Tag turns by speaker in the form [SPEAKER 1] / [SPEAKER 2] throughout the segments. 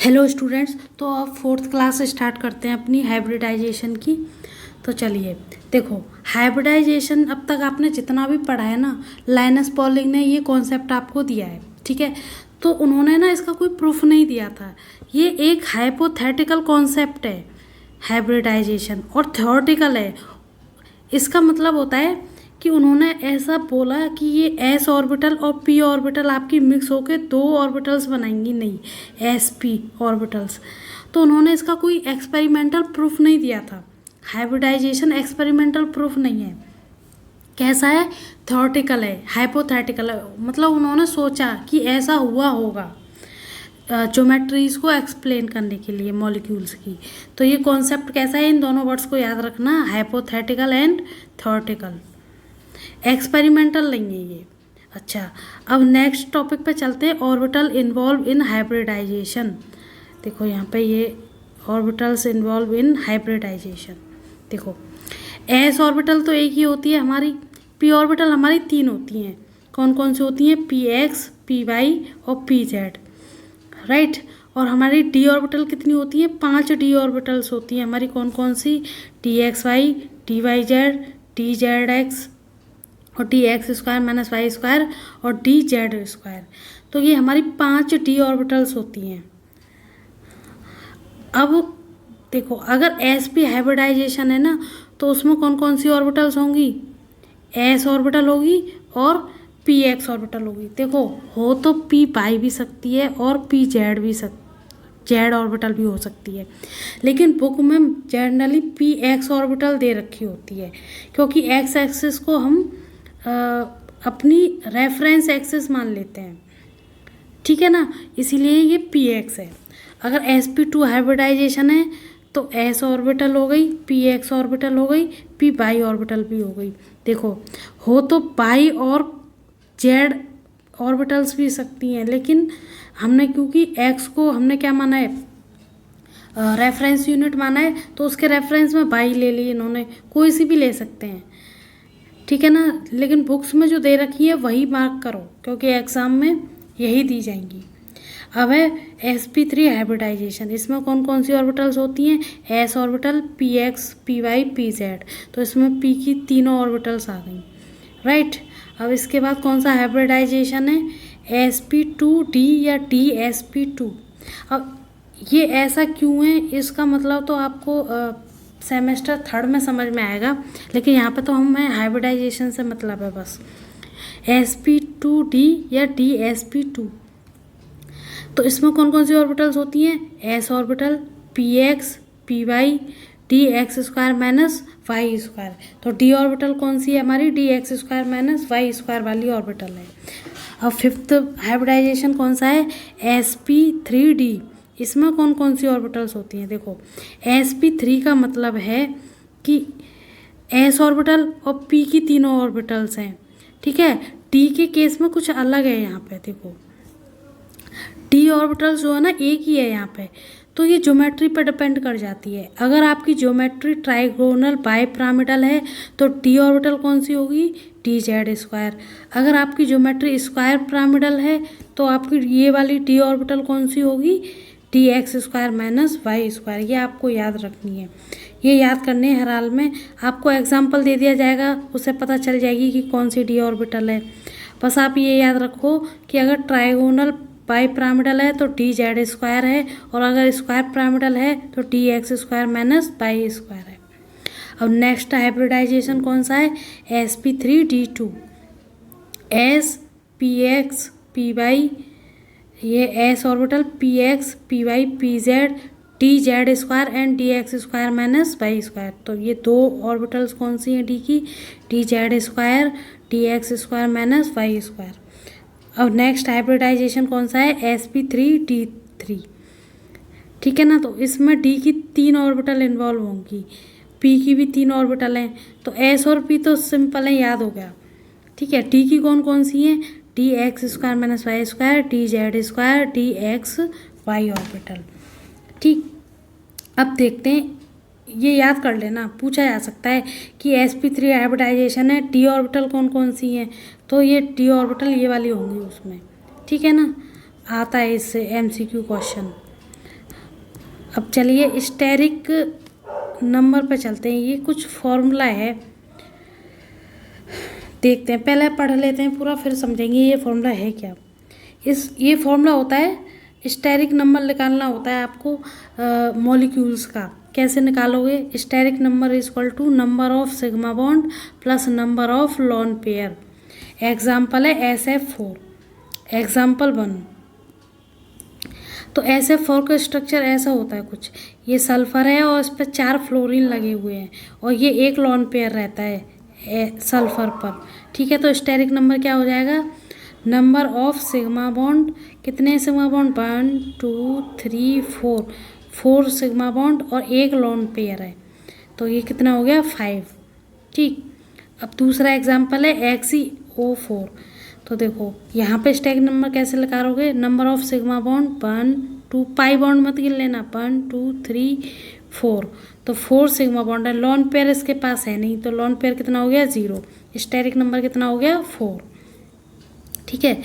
[SPEAKER 1] Hello students, तो अब fourth class start करते हैं अपनी हाइब्रिडाइजेशन की। तो चलिए देखो, हाइब्रिडाइजेशन अब तक आपने जितना भी पढ़ा है ना, लाइनस पॉलिंग ने ये कॉन्सेप्ट आपको दिया है, ठीक है। तो उन्होंने ना इसका कोई प्रूफ नहीं दिया था। ये एक हाइपोथेटिकल कॉन्सेप्ट है हाइब्रिडाइजेशन, और थ्योरेटिकल है। इसका मतलब होता है कि उन्होंने ऐसा बोला कि ये एस ऑर्बिटल और पी ऑर्बिटल आपकी मिक्स होकर दो ऑर्बिटल्स बनाएंगी, नहीं एस पी ऑर्बिटल्स। तो उन्होंने इसका कोई एक्सपेरिमेंटल प्रूफ नहीं दिया था। हाइब्रिडाइजेशन एक्सपेरिमेंटल प्रूफ नहीं है। कैसा है? थ्योरेटिकल है, हाइपोथेटिकल है। मतलब उन्होंने सोचा कि ऐसा हुआ होगा ज्योमेट्रीज को एक्सप्लेन करने के लिए मॉलिक्यूल्स की। तो ये कॉन्सेप्ट कैसा है, इन दोनों वर्ड्स को याद रखना, हाइपोथेटिकल एंड थ्योरेटिकल। एक्सपेरिमेंटल नहीं है ये। अच्छा, अब नेक्स्ट टॉपिक पे चलते हैं, ऑर्बिटल इन्वॉल्व इन हाइब्रिडाइजेशन। देखो यहाँ पे ये ऑर्बिटल्स इन्वॉल्व इन हाइब्रिडाइजेशन। देखो एस ऑर्बिटल तो एक ही होती है हमारी, पी ऑर्बिटल हमारी तीन होती हैं। कौन कौन सी होती हैं? पी एक्स, पी वाई और पी जेड, राइट। और हमारी डी ऑर्बिटल कितनी होती है? 5 डी ऑर्बिटल्स होती हैं हमारी। कौन कौन सी? D x Y, D Y Z, D Z X और D x square minus Y square और डी जेड स्क्वायर। तो ये हमारी 5 डी ऑर्बिटल्स होती हैं। अब देखो, अगर एस पी हाइब्रिडाइजेशन है ना, तो उसमें कौन कौन सी ऑर्बिटल्स होंगी? एस ऑर्बिटल होगी और पी एक्स ऑर्बिटल होगी। देखो, हो तो पी पाई भी सकती है और पी जेड भी जेड ऑर्बिटल भी हो सकती है, लेकिन बुक में जनरली पी एक्स ऑर्बिटल दे रखी होती है, क्योंकि एक्स एक्सिस को हम अपनी रेफरेंस एक्सिस मान लेते हैं, ठीक है ना, इसीलिए ये पी एक्स है। अगर एस पी टू हाइब्रिडाइजेशन है तो एस ऑर्बिटल हो गई, पी एक्स ऑर्बिटल हो गई, पी बाई ऑर्बिटल भी हो गई। देखो, हो तो पाई और जेड ऑर्बिटल्स भी सकती हैं, लेकिन हमने क्योंकि एक्स को हमने क्या माना है, रेफरेंस यूनिट माना है, तो उसके रेफरेंस में बाई ले ली इन्होंने। कोई सी भी ले सकते हैं, ठीक है ना, लेकिन बुक्स में जो दे रखी है वही मार्क करो, क्योंकि एग्ज़ाम में यही दी जाएंगी। अब है sp3 हाइब्रिडाइजेशन। इसमें कौन कौन सी ऑर्बिटल्स होती हैं? S orbital, P x, P Y, P z. तो इसमें पी की तीनों ऑर्बिटल्स आ गई, राइट। अब इसके बाद कौन सा हाइब्रिडाइजेशन है? sp2d या dsp2। अब ये ऐसा क्यों है, इसका मतलब तो आपको सेमेस्टर थर्ड में समझ में आएगा, लेकिन यहाँ पे तो हमें हाइब्रिडाइजेशन से मतलब है बस। sp2d या dsp2। तो इसमें कौन कौन सी ऑर्बिटल्स होती हैं? S orbital, P x, P y, d x square minus Y square. तो डी ऑर्बिटल कौन सी है हमारी? D x square minus Y square वाली ऑर्बिटल है। अब फिफ्थ हाइब्रिडाइजेशन कौन सा है? sp3d। इसमें कौन कौन सी ऑर्बिटल्स होती हैं? देखो, sp3 का मतलब है कि एस ऑर्बिटल और पी की तीनों ऑर्बिटल्स हैं, ठीक है। डी के केस में कुछ अलग है यहाँ पे। देखो, डी ऑर्बिटल्स जो है ना, एक ही है यहाँ पे, तो ये ज्योमेट्री पर डिपेंड कर जाती है। अगर आपकी ज्योमेट्री ट्राइगोनल बाईपिरामिडल है तो डी ऑर्बिटल कौन सी होगी? D Z square. अगर आपकी ज्योमेट्री स्क्वायर पिरामिडल है तो आपकी ये वाली डी ऑर्बिटल कौन सी होगी? D x square minus Y square. ये आपको याद रखनी है, ये याद करने हर हाल में। आपको एग्जाम्पल दे दिया जाएगा, उससे पता चल जाएगी कि कौन सी डी ऑर्बिटल है। बस आप ये याद रखो कि अगर ट्राइगोनल बाई पिरामिडल है तो डी जेड स्क्वायर है, और अगर स्क्वायर पिरामिडल है तो D x square minus Y square है। अब नेक्स्ट हाइब्रिडाइजेशन कौन सा है? sp3d2। S, P x, P Y, ये S orbital, P x, P Y, P Z, D Z square and D x square minus Y square. तो ये दो orbitals कौन सी हैं डी की? D Z square, D x square minus Y square. अब next hybridisation कौन सा है? sp3d3, ठीक है ना। तो इसमें डी की 3 ऑर्बिटल इन्वॉल्व होंगी, पी की भी 3 ऑर्बिटल हैं। तो एस और पी तो सिंपल है, याद हो गया, ठीक है। डी की कौन कौन सी हैं? D x square minus Y square, d Z square, D x y orbital, ठीक। अब देखते हैं, ये याद कर लेना, पूछा जा सकता है कि sp3 हाइब्रिडाइजेशन है, डी ऑर्बिटल कौन कौन सी हैं? तो ये डी ऑर्बिटल ये वाली होंगी उसमें, ठीक है ना, आता है इससे MCQ क्वेश्चन। अब चलिए स्टेरिक नंबर पे चलते हैं। ये कुछ फॉर्मूला है, देखते हैं। पहले पढ़ लेते हैं पूरा, फिर समझेंगे ये फॉर्मूला है क्या। ये फॉर्मूला होता है, स्टेरिक नंबर निकालना होता है आपको मॉलिक्यूल्स का। कैसे निकालोगे? Steric number is equal to number of sigma bond plus number of lone pair. Example है SF4, एग्जाम्पल 1। तो SF4 का स्ट्रक्चर ऐसा होता है कुछ। ये सल्फर है और इस पर 4 फ्लोरीन लगे हुए हैं और ये एक लोन पेयर रहता है सल्फर पर। ठीक है, तो स्टेरिक नंबर क्या हो जाएगा? नंबर ऑफ सिग्मा बॉन्ड, कितने सिग्मा बॉन्ड? 1 2 3 4, 4 सिग्मा बॉन्ड और एक लोन पेयर है, तो ये कितना हो गया? 5। ठीक, अब दूसरा एग्जाम्पल है XeO4। तो देखो यहाँ पे स्टेरिक नंबर कैसे निकालोगे? Number of sigma bond 1 2, pi bond मत गिन लेना, 1 2 3 4, तो 4 सिग्मा बॉन्ड है। लोन पेयर इसके पास है नहीं, तो लोन पेयर कितना हो गया? 0। स्टेरिक नंबर कितना हो गया? 4। ठीक है,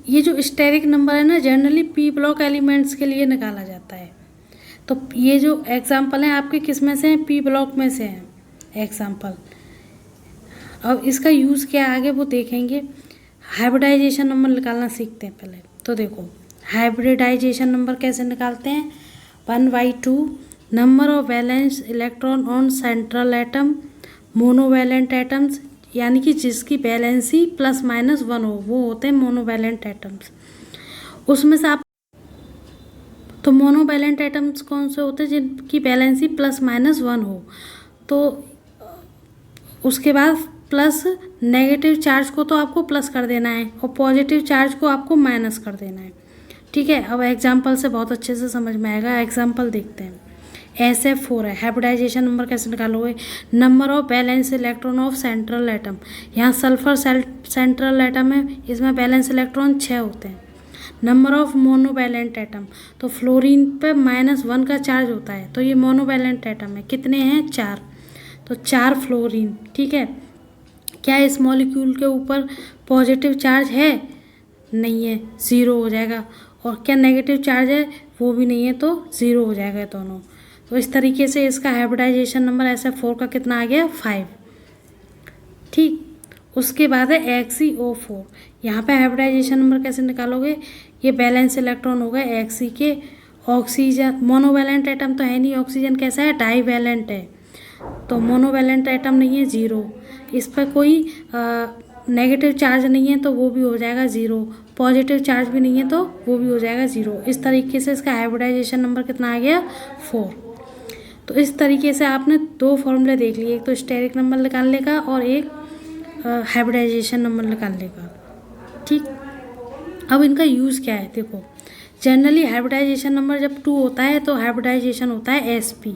[SPEAKER 1] ये जो स्टेरिक नंबर है ना, जनरली P ब्लॉक एलिमेंट्स के लिए निकाला जाता है। तो ये जो एग्जाम्पल हैं आपके किस में से हैं? P ब्लॉक में से हैं एग्जाम्पल। अब इसका यूज़ क्या आगे वो देखेंगे। हाइब्रिडाइजेशन नंबर निकालना सीखते हैं पहले। तो देखो हाइब्रिडाइजेशन नंबर कैसे निकालते हैं? 1/2 number of valence electron on central atom monovalent atoms, यानी कि जिसकी वैलेंसी ±1 हो, वो होते हैं मोनोवैलेंट एटम्स। उसमें से आप तो मोनोवैलेंट एटम्स कौन से होते हैं? जिनकी वैलेंसी ±1 हो। तो उसके बाद प्लस नेगेटिव चार्ज को तो आपको प्लस कर देना है और पॉजिटिव चार्ज को आपको माइनस कर देना है। ठीक है, अब एग्जाम्पल से बहुत अच्छे से समझ में आएगा। एग्जाम्पल देखते हैं। SF4 है, हाइब्रिडाइजेशन नंबर कैसे निकालोगे? Number of valence electron of central atom. यहाँ सल्फर सेंट्रल एटम है, इसमें वैलेंस इलेक्ट्रॉन 6 होते हैं। नंबर ऑफ मोनोवैलेंट एटम, तो फ्लोरीन पे -1 का चार्ज होता है, तो ये मोनोवैलेंट एटम है। कितने हैं? 4, तो 4 फ्लोरीन। ठीक है, क्या इस मॉलिक्यूल के ऊपर पॉजिटिव चार्ज है? नहीं है, 0 हो जाएगा। और क्या नेगेटिव चार्ज है? वो भी नहीं है, तो 0 हो जाएगा दोनों। तो इस तरीके से इसका हाइब्रिडाइजेशन नंबर SF4 का कितना आ गया? 5। ठीक, उसके बाद है XeO4। यहाँ पे हाइब्रिडाइजेशन नंबर कैसे निकालोगे? ये बैलेंस इलेक्ट्रॉन हो गए Xe के। ऑक्सीजन मोनोवैलेंट एटम तो है नहीं, ऑक्सीजन कैसा है? डाईवैलेंट है, तो मोनोवैलेंट एटम नहीं है, 0। इस पर कोई नेगेटिव चार्ज नहीं है, तो वो भी हो जाएगा 0। पॉजिटिव चार्ज भी नहीं है, तो वो भी हो जाएगा 0। इस तरीके से इसका हाइब्रिडाइजेशन नंबर कितना आ गया? 4। तो इस तरीके से आपने 2 फॉर्मूले देख लिए, एक तो स्टेरिक नंबर निकालने का और एक हाइब्रिडाइजेशन नंबर निकालने का। ठीक, अब इनका यूज़ क्या है? देखो जनरली हाइब्रिडाइजेशन नंबर जब 2 होता है तो हाइब्रिडाइजेशन होता है SP।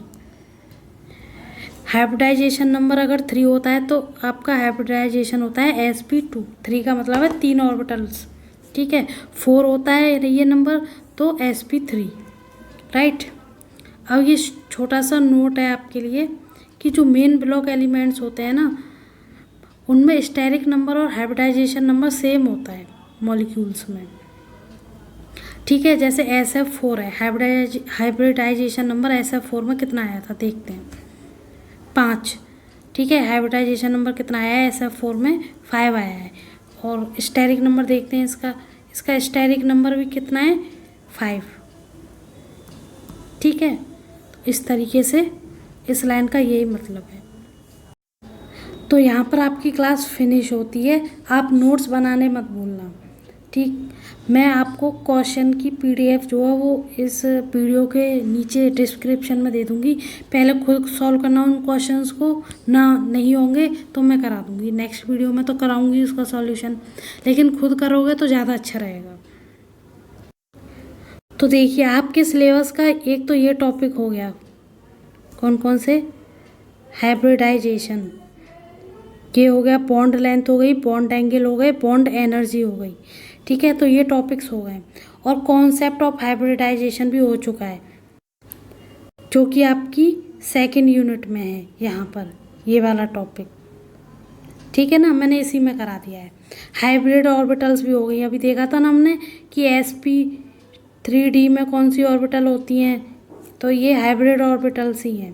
[SPEAKER 1] हाइब्रिडाइजेशन नंबर अगर 3 होता है तो आपका हाइब्रिडाइजेशन होता है SP2। 3 का मतलब है 3 ऑर्बिटल्स। ठीक है, 4 होता है ये नंबर तो SP3। राइट, अब ये छोटा सा नोट है आपके लिए कि जो मेन ब्लॉक एलिमेंट्स होते हैं ना, उनमें स्टेरिक नंबर और हाइब्रिडाइजेशन नंबर सेम होता है मॉलिक्यूल्स में। ठीक है, जैसे SF4 है, हाइब्रिडाइजेशन नंबर SF4 में कितना आया था देखते हैं? 5। ठीक है, हाइब्रिडाइजेशन नंबर कितना आया है? SF4 में 5 आया है। और स्टेरिक नंबर देखते हैं इसका स्टेरिक नंबर भी कितना है? 5। ठीक है, तो इस तरीके से इस लाइन का यही मतलब है। तो यहाँ पर आपकी क्लास फिनिश होती है। आप नोट्स बनाने मत भूलना। ठीक, मैं आपको क्वेश्चन की PDF जो है वो इस वीडियो के नीचे डिस्क्रिप्शन में दे दूँगी। पहले खुद सॉल्व करना उन क्वेश्चंस को, ना नहीं होंगे तो मैं करा दूँगी। नेक्स्ट वीडियो में तो कराऊँगी उसका सॉल्यूशन, लेकिन खुद करोगे तो ज़्यादा अच्छा रहेगा। तो देखिए आपके सिलेबस का एक तो ये टॉपिक हो गया, कौन कौन से? हाइब्रिडाइजेशन, ये हो गया, बॉन्ड लेंथ हो गई, बॉन्ड एंगल हो गए, बॉन्ड एनर्जी हो गई। ठीक है, तो ये टॉपिक्स हो गए। और कॉन्सेप्ट ऑफ हाइब्रिडाइजेशन भी हो चुका है, जो कि आपकी 2nd यूनिट में है यहाँ पर, ये वाला टॉपिक। ठीक है ना, मैंने इसी में करा दिया है। हाइब्रिड ऑर्बिटल्स भी हो गई, अभी देखा था ना हमने कि SP3D में कौन सी ऑर्बिटल होती हैं, तो ये हाइब्रिड ऑर्बिटल्स ही हैं।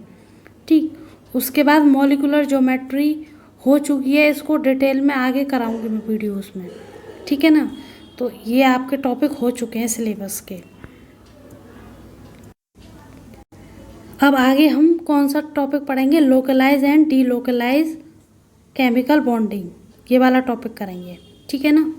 [SPEAKER 1] ठीक, उसके बाद मॉलिक्यूलर ज्योमेट्री हो चुकी है, इसको डिटेल में आगे कराऊंगी मैं वीडियोस में, ठीक है ना। तो ये आपके टॉपिक हो चुके हैं सिलेबस के। अब आगे हम कौन सा टॉपिक पढ़ेंगे, localise and D localise chemical bonding, ये वाला टॉपिक करेंगे, ठीक है ना।